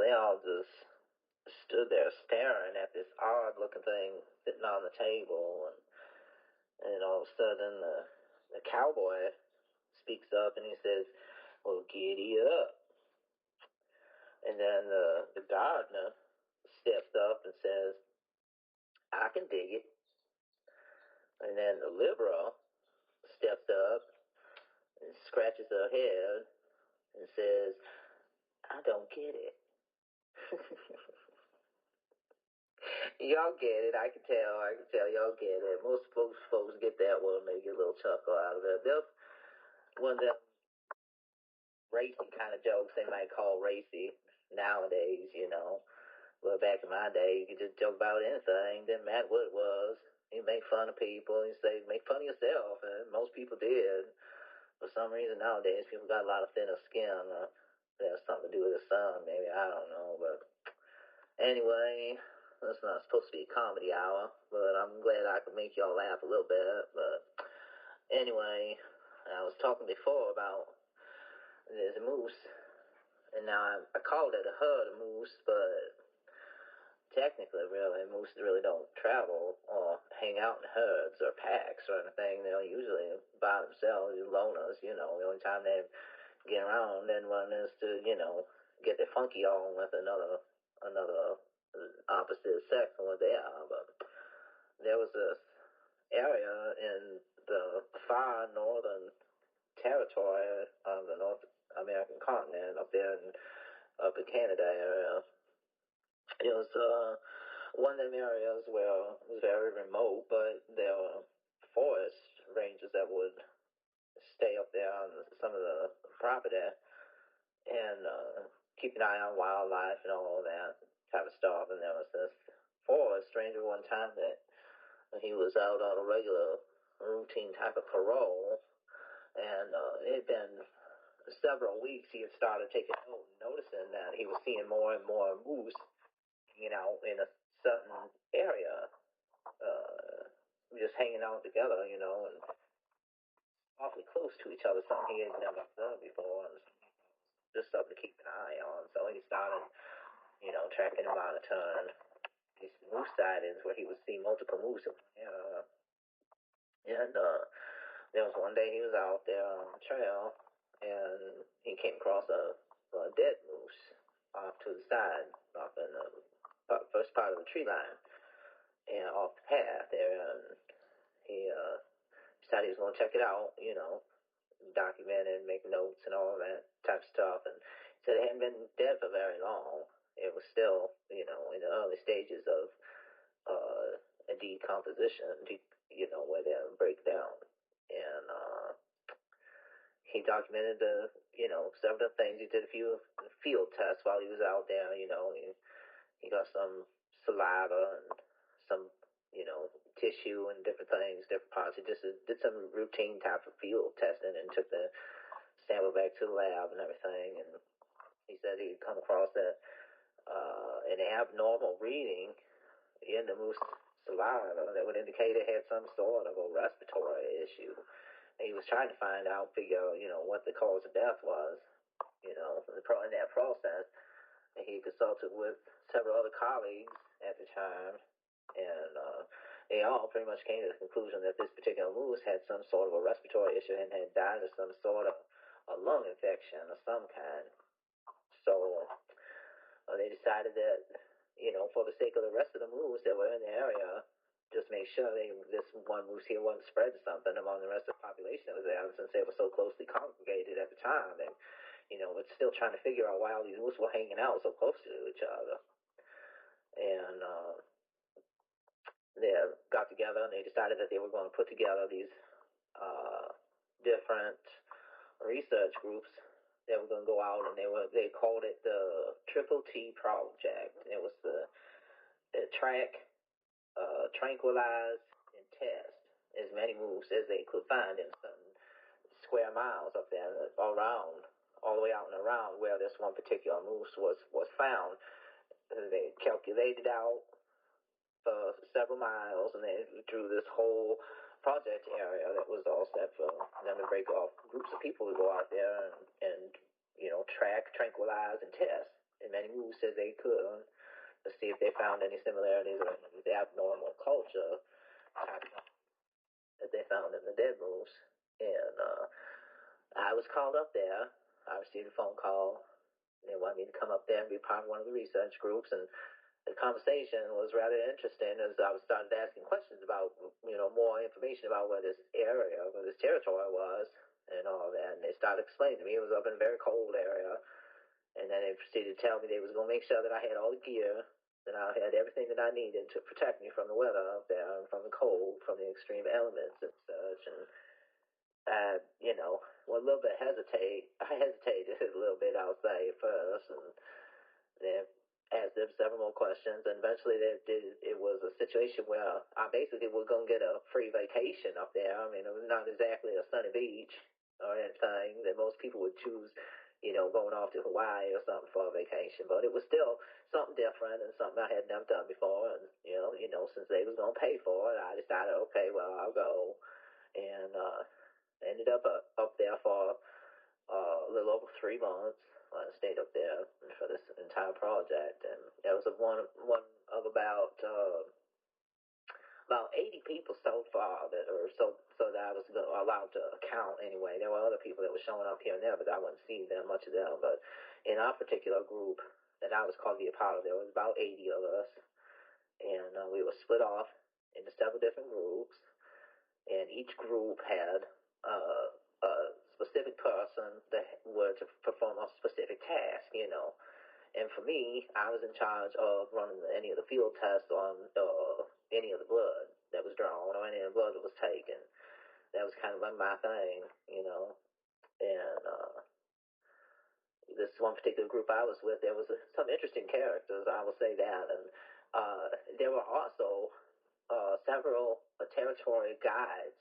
they all just stood there staring at this odd-looking thing sitting on the table, and all of a sudden the cowboy speaks up and he says, "Well, giddy up." And then the gardener steps up and says, "I can dig it." And then the liberal steps up and scratches her head and says, "I don't get it." Y'all get it. I can tell. Y'all get it. Most folks get that one. They get a little chuckle out of it. They're one of them racy kind of jokes they might call racy nowadays, But back in my day, you could just joke about anything. Didn't matter what it was. You make fun of people. You say, make fun of yourself. And most people did. For some reason nowadays, people got a lot of thinner skin. That has something to do with the sun, maybe. I don't know. But anyway, that's not supposed to be a comedy hour. But I'm glad I could make y'all laugh a little bit. But anyway, I was talking before about this moose. And now I called it a herd of moose, but technically, really, moose really don't travel or hang out in herds or packs or anything. They're usually by themselves, loners, The only time they get around then one is to, get their funky on with another opposite sex than what they are. But there was this area in the far northern territory of the North American continent up in Canada area. It was one of them areas where it was very remote, but there were forest rangers that would stay up there on some of the property and keep an eye on wildlife and all that type of stuff. And there was this forest ranger one time that he was out on a regular routine type of parole, and it had been several weeks he had started taking note and noticing that he was seeing more and more moose in a certain area, just hanging out together, and awfully close to each other, something he had never observed before, and just something to keep an eye on. So he started, tracking and monitoring these moose sightings where he would see multiple moose. And there was one day he was out there on the trail, and he came across a dead moose off to the side, off in the first part of the tree line, and off the path there. And he decided he was going to check it out, document it, make notes and all that type of stuff. And he said it hadn't been dead for very long. It was still, in the early stages of a decomposition, where they'll break down. And he documented several things. He did a few field tests while he was out there. He got some saliva and some, tissue and different things, different parts. He just did some routine type of field testing and took the sample back to the lab and everything. And he said he'd come across an abnormal reading in the moose saliva that would indicate it had some sort of a respiratory issue. And he was trying to find out, what the cause of death was. In that process, he consulted with several other colleagues at the time, and they all pretty much came to the conclusion that this particular moose had some sort of a respiratory issue and had died of some sort of a lung infection of some kind. So they decided that, for the sake of the rest of the moose that were in the area, just make sure this one moose here wasn't spread something among the rest of the population that was there, since they were so closely congregated at the time. And, it's still trying to figure out why all these moose were hanging out so close to each other. And they got together and they decided that they were going to put together these different research groups that were going to go out, and they called it the Triple T Project. It was the track, tranquilize, and test as many moose as they could find in certain square miles up there around, all the way out and around where this one particular moose was found. They calculated out for several miles, and they drew this whole project area that was all set for them to break off groups of people to go out there and track, tranquilize, and test as many moose as they could to see if they found any similarities or any abnormal culture that they found in the dead moose. And I was called up there. I received a phone call. They wanted me to come up there and be part of one of the research groups, and the conversation was rather interesting as I was started asking questions about, more information about where this area, where this territory was, and all that. And they started explaining to me it was up in a very cold area, and then they proceeded to tell me they was going to make sure that I had all the gear, that I had everything that I needed to protect me from the weather up there, and from the cold, from the extreme elements and such. And a little bit I hesitated a little bit, I'll say, at first, and then asked them several more questions, and eventually it was a situation where I basically was going to get a free vacation up there. I mean, it was not exactly a sunny beach or anything that most people would choose, going off to Hawaii or something for a vacation, but it was still something different and something I had never done before, and, since they was going to pay for it, I decided, okay, well, I'll go, and ended up there for a little over 3 months. I stayed up there for this entire project, and there was one of about 80 people so far that I was allowed to count anyway. There were other people that were showing up here and there, but I wasn't seeing them, much of them. But in our particular group that I was called to be a part of, there was about 80 of us, and we were split off into several different groups, and each group had a specific person that were to perform a specific task, And for me, I was in charge of running any of the field tests on any of the blood that was drawn or any of the blood that was taken. That was kind of like my thing, And this one particular group I was with, there was some interesting characters, I will say that. And there were also several territory guides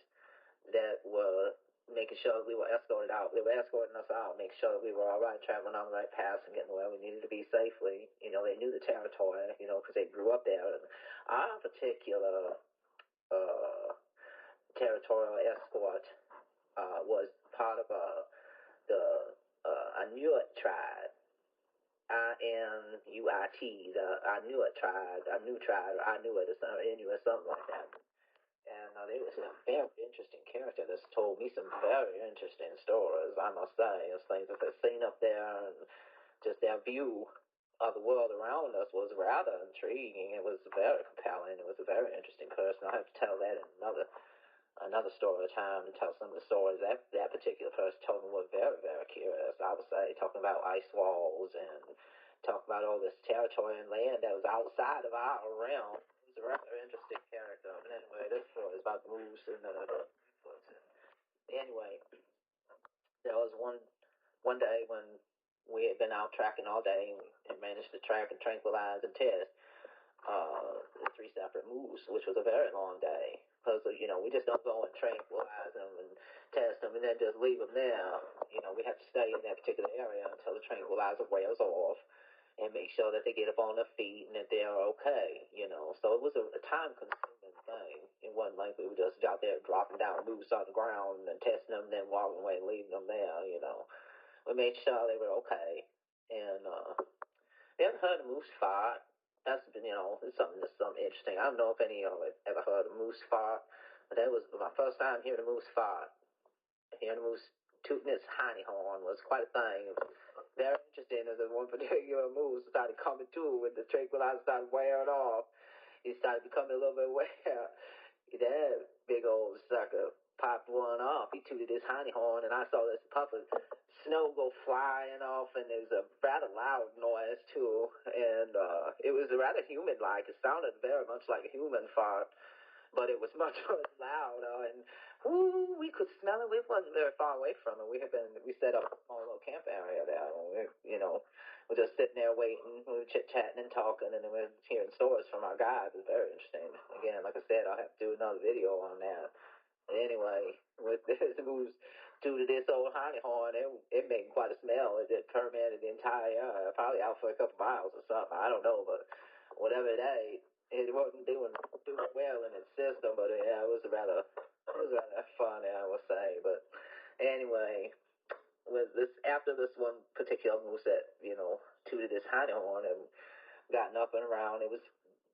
that were making sure we were escorted out. They were escorting us out, making sure that we were all right, traveling on the right paths and getting where we needed to be safely. They knew the territory, because they grew up there. And our particular territorial escort was part of the Inuit tribe. INUIT, the Inuit tribe, or Inuit or Inuit, something like that. And they was a very interesting character that's told me some very interesting stories, I must say. It's things that they've seen up there, and just their view of the world around us was rather intriguing. It was very compelling. It was a very interesting person. I have to tell that in another story time, to tell some of the stories that particular person told me were very, very curious. I would say, talking about ice walls and talking about all this territory and land that was outside of our realm. He's a rather interesting character. But anyway, this story is about the moose and the Bigfoots. Anyway, there was one day when we had been out tracking all day, and we had managed to track and tranquilize and test the 3 separate moose, which was a very long day. Because, we just don't go and tranquilize them and test them and then just leave them there. We have to stay in that particular area until the tranquilizer wears off and make sure that they get up on their feet and that they're okay, So it was a time-consuming thing. It wasn't like we were just out there dropping down moose on the ground and testing them and then walking away and leaving them there, We made sure they were okay. And we haven't heard a moose fart. That's been, it's something interesting. I don't know if any of you have ever heard a moose fart, but that was my first time hearing a moose fart. Hearing a moose tooting its hiney horn was quite a thing. Very interesting as one particular moose started coming to when the tranquilizer started wearing off. He started becoming a little bit aware. That big old sucker popped one off. He tooted his hiney horn, and I saw this puff of snow go flying off, and it was a rather loud noise, too. And it was rather human-like. It sounded very much like a human fart, but it was much more louder, and we could smell it. We wasn't very far away from it. We set up a small little camp area there, and we're just sitting there waiting. We were chit-chatting and talking, and then we were hearing stories from our guides. It was very interesting. Again, like I said, I'll have to do another video on that. Anyway, with this moose due to this old honey horn, it made quite a smell. It permeated the entire area, probably out for a couple miles or something. I don't know, but whatever it is, it wasn't doing well in its system. But yeah, it was rather fun, I would say. But anyway, with this, after this one particular moose that tooted shooted this honey horn and gotten up and around. It was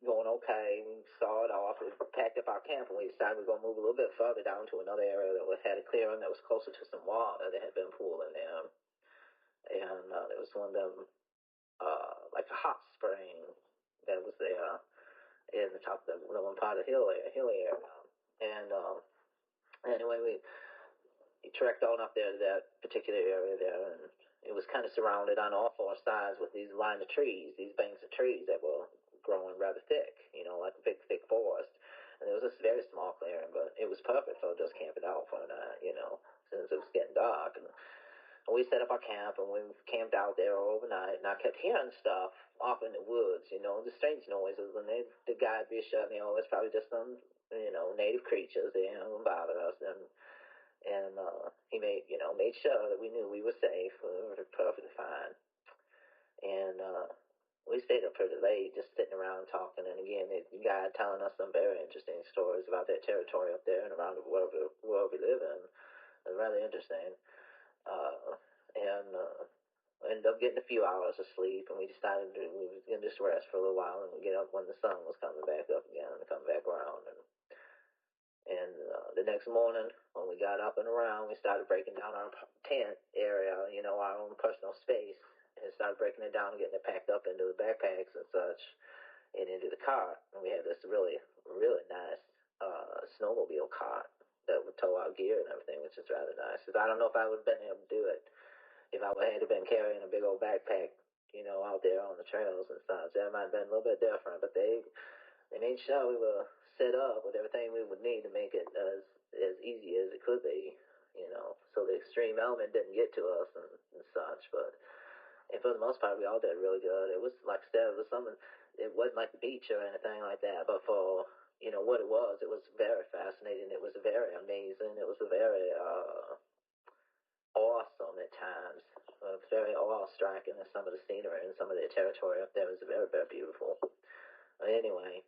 going okay. We saw it off. We packed up our camp and we decided we were going to move a little bit further down to another area that had a clearing that was closer to some water that had been pooling there. And there was one of them, like a hot spring that was there in the top of the one part of the hilly area. And anyway, we trekked on up there to that particular area there, and it was kind of surrounded on all four sides with these line of trees, these banks of trees that were growing rather thick, like a big, thick forest. And there was this very small clearing, but it was perfect for just camping out for a night, since it was getting dark. And we set up our camp, and we camped out there overnight, and I kept hearing stuff off in the woods, the strange noises, and the guide be shut, it's probably just some, native creatures, they don't bother us. And he made sure that we knew we were safe. We were perfectly fine. And we stayed up pretty late, just sitting around talking. And again, the guy telling us some very interesting stories about that territory up there and around the world we live in. It was rather interesting. And ended up getting a few hours of sleep, and we decided we was going to just rest for a little while and we'd get up when the sun was coming back up again and come back around. And the next morning, when we got up and around, we started breaking down our tent area, our own personal space, and started breaking it down and getting it packed up into the backpacks and such, and into the cart. And we had this really, really nice snowmobile cart that would tow our gear and everything, which is rather nice. Because I don't know if I would have been able to do it if I would have been carrying a big old backpack, out there on the trails and stuff. That might have been a little bit different, but they made sure we were set up with everything we would need to make it as easy as it could be, so the extreme element didn't get to us and such. But for the most part, we all did really good. It was, like I said, it wasn't like the beach or anything like that, but for, what it was very fascinating. It was very amazing. It was very awesome at times. Very awe-striking in some of the scenery and some of the territory up there was very, very beautiful. But anyway,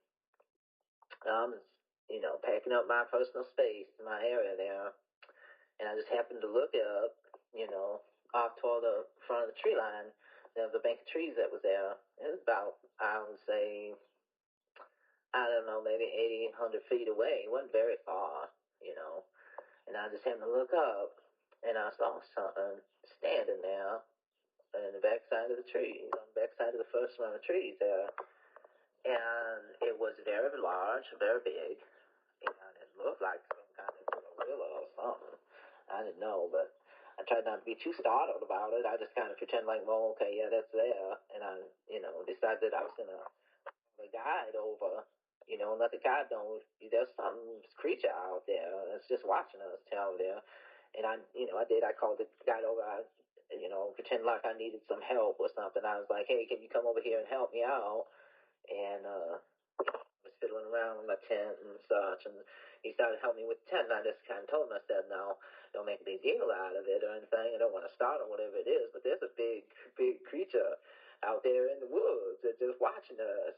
packing up my personal space, my area there, and I just happened to look up, off toward the front of the tree line. There was a bank of trees that was there. It was about, I would say, I don't know, maybe 80, 100 feet away. It wasn't very far, And I just happened to look up, and I saw something standing there in the backside of the trees, on the backside of the first round of trees there. And it was very large, very big, and it looked like some kind of gorilla or something. I didn't know, but I tried not to be too startled about it. I just kind of pretend like, well, okay, yeah, that's there. And I, decided that I was going to the guide over, and let the guide know there's some creature out there that's just watching us out there. And I called the guide over. I, pretend like I needed some help or something. I was like, hey, can you come over here and help me out? And I was fiddling around with my tent and such, and he started helping me with the tent, and I just kind of told him, I said, no, don't make a big deal out of it or anything. I don't want to start or whatever it is, but there's a big, big creature out there in the woods that's just watching us.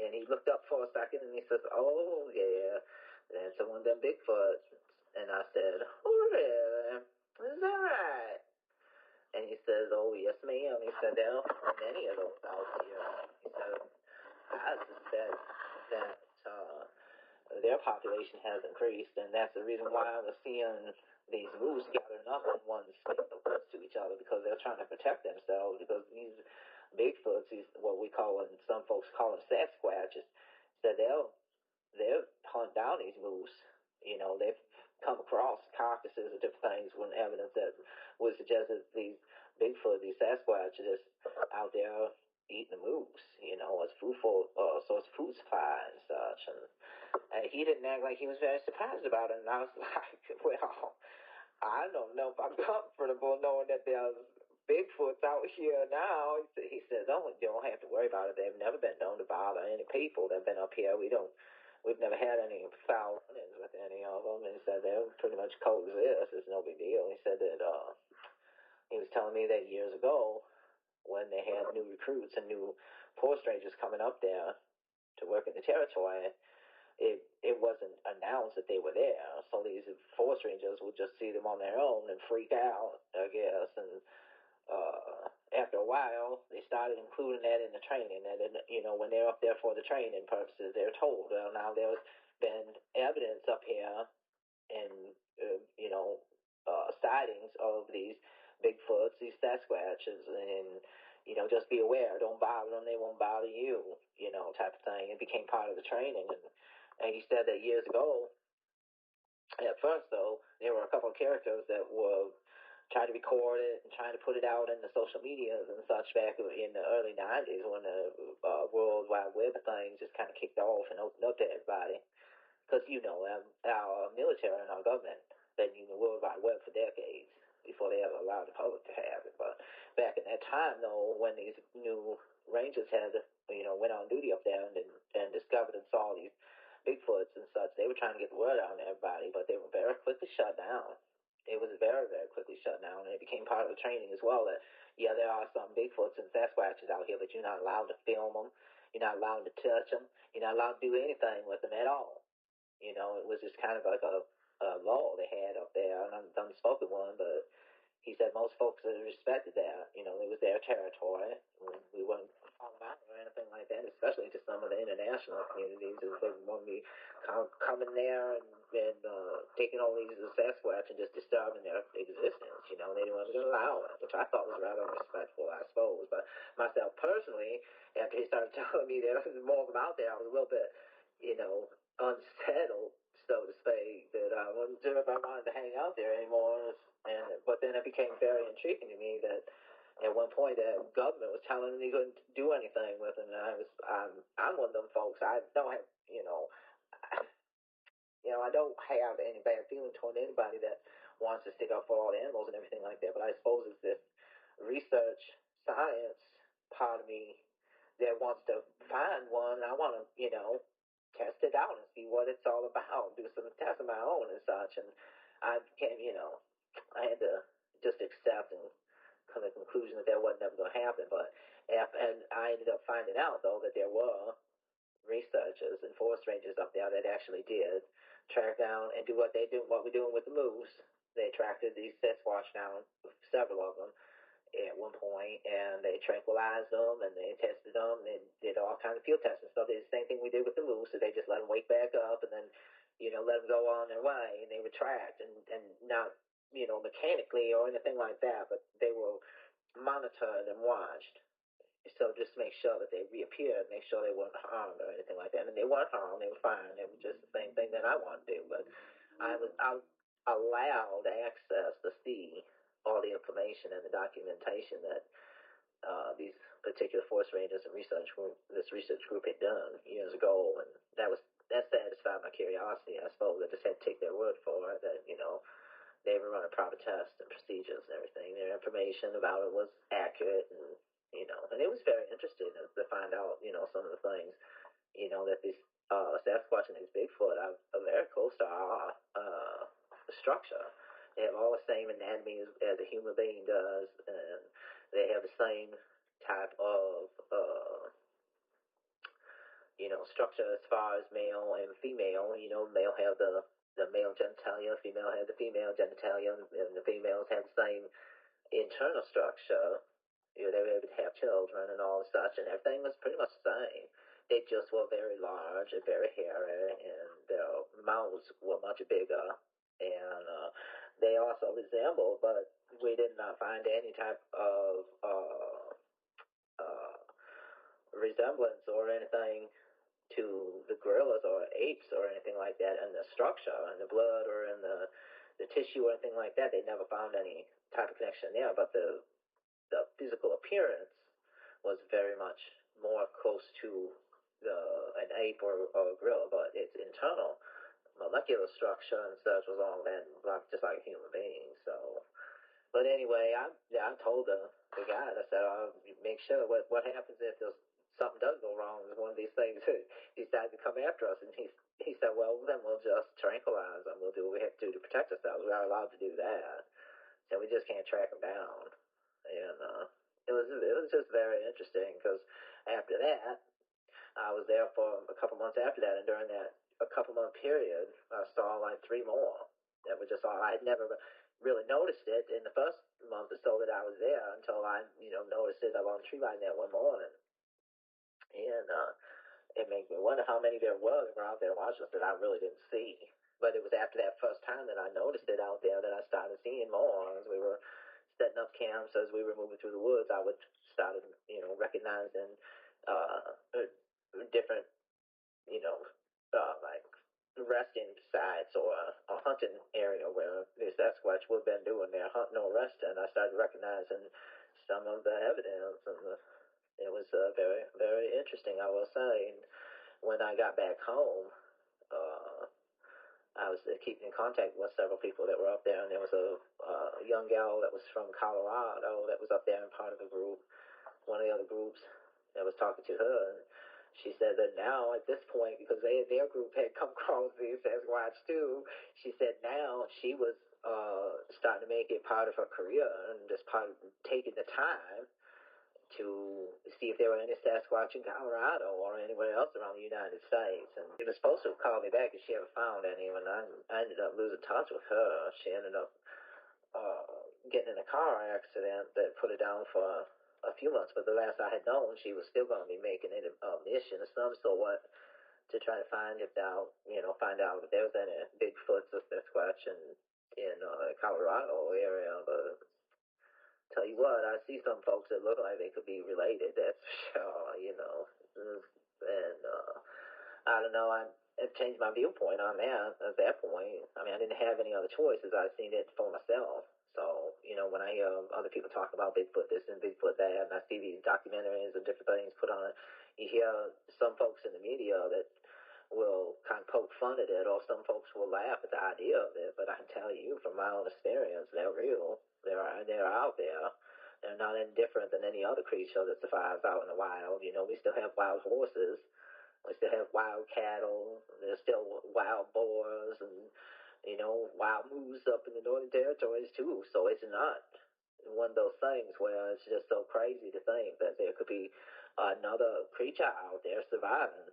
And he looked up for a second, and he says, oh, yeah, that's one of them Bigfoots. And I said, oh, really? Is that right? And he says, oh, yes, ma'am. He said, there are many of those out here. He said, I suspect that their population has increased, and that's the reason why I was seeing these moose gathering up in one space close to each other, because they're trying to protect themselves, because these Bigfoots, these what we call, and some folks call them Sasquatches, that they'll hunt down these moose. They've come across carcasses of different things with evidence that would suggest that these Bigfoot, these Sasquatch, are just out there eating the moose, as food for, so it's food supply and such. And he didn't act like he was very surprised about it. And I was like, well, I don't know if I'm comfortable knowing that there's Bigfoots out here now. He says, oh, you don't have to worry about it. They've never been known to bother any people that have been up here. We've never had any foul run-ins with any of them. And he said they're pretty much coexist. It's no big deal. He said that he was telling me that years ago, when they had new recruits and new forest rangers coming up there to work in the territory, it wasn't announced that they were there. So these forest rangers would just see them on their own and freak out, I guess, and after a while, they started including that in the training. And then, when they're up there for the training purposes, they're told, well, now there's been evidence up here and sightings of these Bigfoots, these Sasquatches, and just be aware, don't bother them, they won't bother you, type of thing. It became part of the training, and he said that years ago, at first though, there were a couple of characters that were trying to record it and trying to put it out in the social medias and such back in the early '90s when the World Wide Web thing just kind of kicked off and opened up to everybody. Because, our military and our government been using the World Wide Web for decades before they ever allowed the public to have it. But back in that time, though, when these new rangers had, went on duty up there and discovered and saw these Bigfoots and such, they were trying to get the word out to everybody, but they were very quickly shut down. It was very, very quickly shut down, and it became part of the training as well that, yeah, there are some Bigfoots and Sasquatches out here, but you're not allowed to film them. You're not allowed to touch them. You're not allowed to do anything with them at all. It was just kind of like a law they had up there, an unspoken one, but he said most folks respected that. It was their territory. We wouldn't call them out or anything like that, especially to some of the international communities. If they want me coming there and taking all these Sasquatch and just disturbing their existence. They didn't want to allow it, which I thought was rather respectful, I suppose. But myself personally, after he started telling me that more of them out there, I was a little bit, unsettled, so to speak, that I wasn't sure if I wanted to hang out there anymore. But then it became very intriguing to me that at one point the government was telling me he couldn't do anything with it. And I'm one of them folks. I don't have, I don't have any bad feeling toward anybody that wants to stick up for all the animals and everything like that. But I suppose it's this research science part of me that wants to find one. I want to, test it out and see what it's all about. Do some tests of my own and such. And I became, I had to just accept and come to the conclusion that that wasn't ever going to happen. And I ended up finding out though that there were researchers and forest rangers up there that actually did track down and do what they do, what we're doing with the moose. They tracked these Sasquatch down, several of them, at one point, and they tranquilized them and they tested them and did all kinds of field tests and stuff. They did the same thing we did with the moose, so they just let them wake back up and then, let them go on their way, and they were tracked and not, mechanically or anything like that, but they were monitored and watched. So just make sure that they reappeared, make sure they weren't harmed or anything like that. And they weren't harmed, they were fine. It was just the same thing that I wanted to do. But I allowed access to see all the information and the documentation that these particular forest rangers and this research group had done years ago, and that satisfied my curiosity. I suppose I just had to take their word for it that they were running proper tests and procedures and everything. Their information about it was accurate, and it was very interesting to find out some of the things that these Sasquatch and these Bigfoot are very close to our structure. They have all the same anatomy as a human being does, and they have the same type of structure as far as male and female. Male have the male genitalia, female have the female genitalia, and the females have the same internal structure. They were able to have children and all such, and everything was pretty much the same. They just were very large and very hairy, and their mouths were much bigger. And they also resembled, but we did not find any type of resemblance or anything to the gorillas or apes or anything like that in the structure, in the blood or in the tissue or anything like that. They never found any type of connection there, but the physical appearance was very much more close to an ape or a gorilla, but its internal molecular structure and such was all that, just like a human being. So, but anyway, I told the guy, I said, make sure what happens if there's something does go wrong with one of these things decides to come after us. And he said, well, then we'll just tranquilize them. We'll do what we have to do to protect ourselves. We are allowed to do that. So we just can't track them down. And it was just very interesting because after that, I was there for a couple months after that, and during that a couple month period, I saw like three more that were just all I had never. really noticed it in the first month or so that I was there until I, noticed it along the tree line there one morning. And it made me wonder how many there were that were out there watching us that I really didn't see. But it was after that first time that I noticed it out there that I started seeing more. As we were setting up camps, as we were moving through the woods, I would started, recognizing different, like resting sites or a hunting area where the Sasquatch would have been doing their hunting or resting. I started recognizing some of the evidence, and it was very, very interesting, I will say. And when I got back home, I was keeping in contact with several people that were up there, and there was a young gal that was from Colorado that was up there and part of the group, one of the other groups that was talking to her. And she said that now, at this point, because their group had come across the Sasquatch too, she said now she was starting to make it part of her career and just part of taking the time to see if there were any Sasquatch in Colorado or anywhere else around the United States. And she was supposed to call me back if she ever found any, and I ended up losing touch with her. She ended up getting in a car accident that put her down for a few months, but the last I had known, she was still going to be making it a mission of some sort to try to find find out if there was any Bigfoots or Sasquatch in Colorado area. But tell you what, I see some folks that look like they could be related. That's for sure, and I don't know. It changed my viewpoint on that at that point. I mean, I didn't have any other choices. I'd seen it for myself. So, when I hear other people talk about Bigfoot this and Bigfoot that, and I see these documentaries and different things put on it, you hear some folks in the media that will kind of poke fun at it, or some folks will laugh at the idea of it. But I can tell you from my own experience, they're real. They're out there. They're not any different than any other creature that survives out in the wild. We still have wild horses. We still have wild cattle. There's still wild boars and, wild moose up in the Northern Territories too. So it's not one of those things where it's just so crazy to think that there could be another creature out there surviving,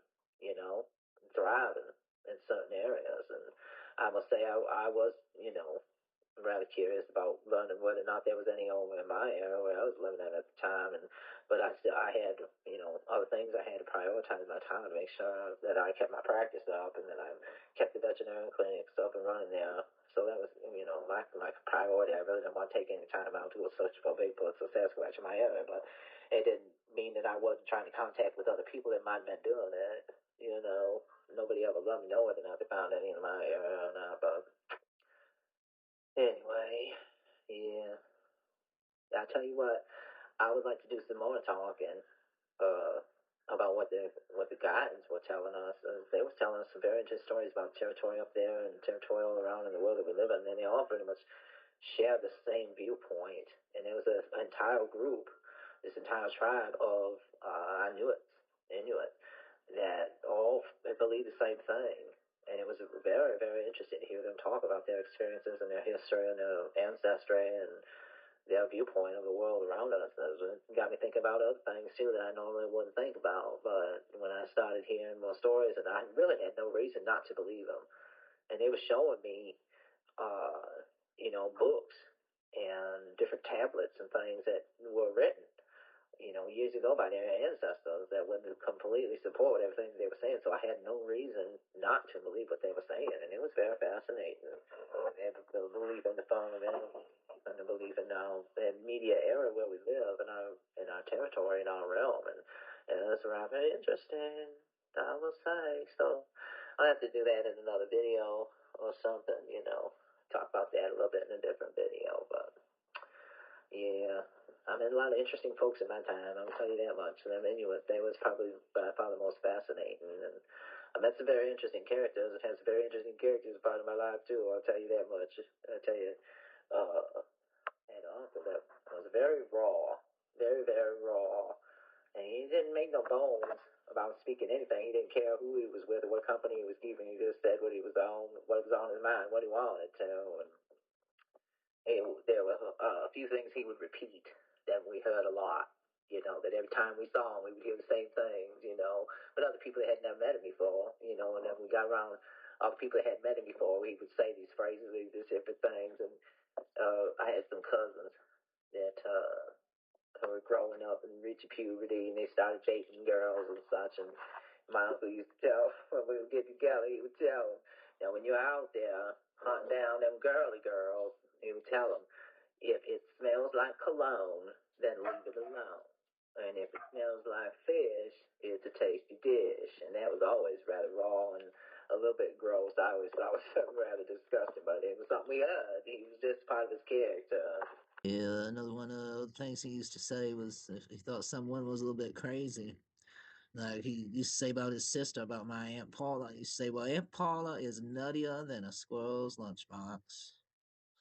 thriving in certain areas. And I must say I was, rather curious about learning whether or not there was any over in my area where I was living at the time. But I had, other things I had to prioritize my time to make sure that I kept my practice up and that I kept the veterinarian clinics up and running there. So that was, my priority. I really didn't want to take any time out to go search for Bigfoots or Sasquatch in my area, but it didn't mean that I wasn't trying to contact with other people that might have been doing it. Nobody ever let me know whether or not they found any in my area or not, but anyway, yeah. I tell you what, I would like to do some more talking about what the guides were telling us. They were telling us some very interesting stories about territory up there and territory all around in the world that we live in, and they all pretty much shared the same viewpoint. And there was an entire group, this entire tribe of Inuit, that all believed the same thing. And it was very, very interesting to hear them talk about their experiences and their history and their ancestry and their viewpoint of the world around us. It got me thinking about other things, too, that I normally wouldn't think about. But when I started hearing more stories, and I really had no reason not to believe them. And they were showing me, books and different tablets and things that were written years ago by their ancestors that would completely support everything they were saying. So I had no reason not to believe what they were saying, and it was very fascinating. And the belief in the firmament and the belief in the media era where we live in our territory, in our realm, and it's rather interesting, I will say. So I'll have to do that in another video or something, talk about that a little bit in a different video, but yeah, I met a lot of interesting folks in my time, I'll tell you that much. And them Inuit, they was probably by far the most fascinating. And I met some very interesting characters. It has some very interesting characters a part of my life, too, I'll tell you that much. I'll tell you, I had an uncle that was very raw, very, very raw. And he didn't make no bones about speaking anything. He didn't care who he was with or what company he was keeping. He just said what was on his mind, what he wanted to. And there were a few things he would repeat that we heard a lot. That every time we saw him, we would hear the same things. But other people that had never met him before. And then we got around other people that had met him before. He would say these phrases, these different things, and I had some cousins that were growing up and reaching puberty, and they started dating girls and such. And my uncle used to tell when we would get together, he would tell them, now when you're out there hunting down them girly girls, he would tell them, if it smells like cologne, then leave it alone. And if it smells like fish, it's a tasty dish. And that was always rather raw and a little bit gross. I always thought it was rather disgusting, but it was something we heard. He was just part of his character. Yeah, another one of the things he used to say was if he thought someone was a little bit crazy. Like he used to say about his sister, about my Aunt Paula. He used to say, well, Aunt Paula is nuttier than a squirrel's lunchbox.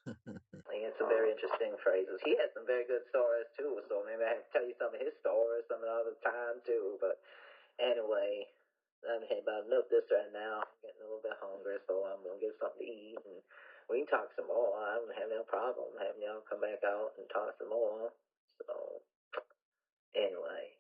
He had some very interesting phrases. He had some very good stories too, so maybe I can tell you some of his stories some other time too. But anyway, I'm heading about enough this right now. I'm getting a little bit hungry, so I'm gonna get something to eat and we can talk some more. I don't have no problem having y'all come back out and talk some more. So anyway.